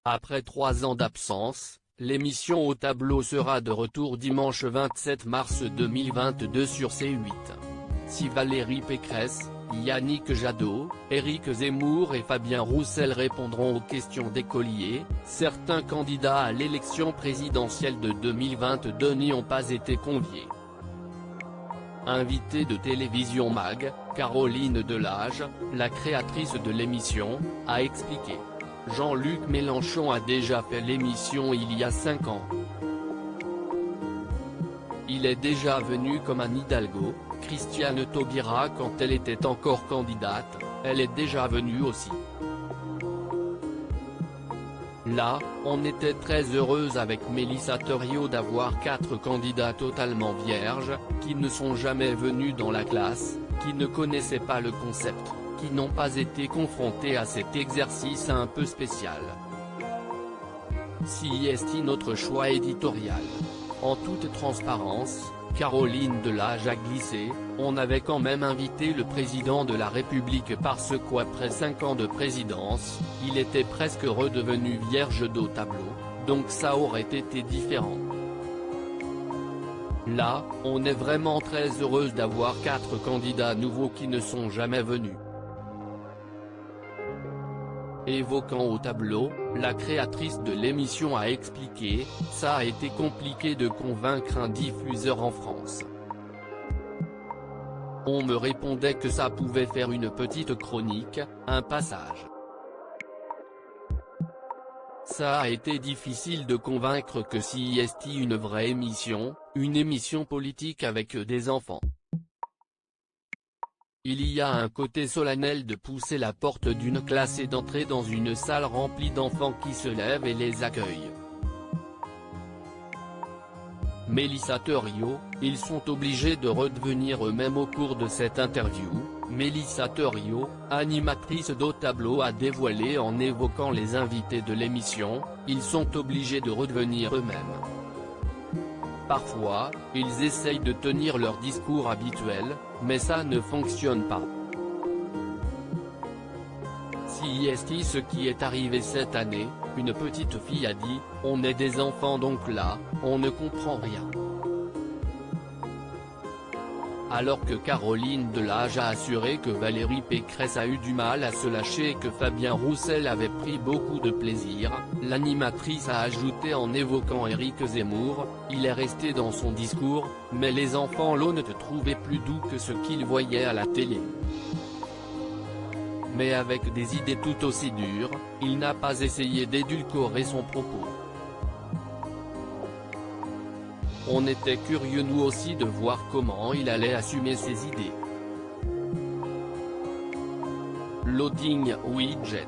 Après 3 ans d'absence, l'émission Au tableau sera de retour dimanche 27 mars 2022 sur C8. Si Valérie Pécresse, Yannick Jadot, Éric Zemmour et Fabien Roussel répondront aux questions d'écoliers, certains candidats à l'élection présidentielle de 2022 n'y ont pas été conviés. Invitée de Télévision Mag, Caroline Delage, la créatrice de l'émission, a expliqué. Jean-Luc Mélenchon a déjà fait l'émission il y a 5 ans. Il est déjà venu comme Anne Hidalgo, Christiane Taubira quand elle était encore candidate, elle est déjà venue aussi. Là, on était très heureuse avec Mélissa Thériault d'avoir 4 candidats totalement vierges, qui ne sont jamais venus dans la classe, qui ne connaissaient pas le concept, qui n'ont pas été confrontés à cet exercice un peu spécial. Si est notre choix éditorial. En toute transparence, Caroline Delage a glissé, on avait quand même invité le président de la République parce qu'après 5 ans de présidence, il était presque redevenu vierge d'Au tableau, donc ça aurait été différent. Là, on est vraiment très heureuse d'avoir 4 candidats nouveaux qui ne sont jamais venus. Évoquant Au tableau, la créatrice de l'émission a expliqué, ça a été compliqué de convaincre un diffuseur en France. On me répondait que ça pouvait faire une petite chronique, un passage. Ça a été difficile de convaincre que si est une vraie émission, une émission politique avec des enfants. Il y a un côté solennel de pousser la porte d'une classe et d'entrer dans une salle remplie d'enfants qui se lèvent et les accueillent. Mélissa Thériault, ils sont obligés de redevenir eux-mêmes au cours de cette interview. Mélissa Thériault, animatrice d'Au tableau a dévoilé en évoquant les invités de l'émission, ils sont obligés de redevenir eux-mêmes. Parfois, ils essayent de tenir leur discours habituel, mais ça ne fonctionne pas. Si est ce qui est arrivé cette année, une petite fille a dit, on est des enfants donc là, on ne comprend rien. Alors que Caroline Delage a assuré que Valérie Pécresse a eu du mal à se lâcher et que Fabien Roussel avait pris beaucoup de plaisir, l'animatrice a ajouté en évoquant Éric Zemmour, il est resté dans son discours, mais les enfants l'ont ne te trouvaient plus doux que ce qu'ils voyaient à la télé. Mais avec des idées tout aussi dures, il n'a pas essayé d'édulcorer son propos. On était curieux nous aussi de voir comment il allait assumer ses idées. Loading widget.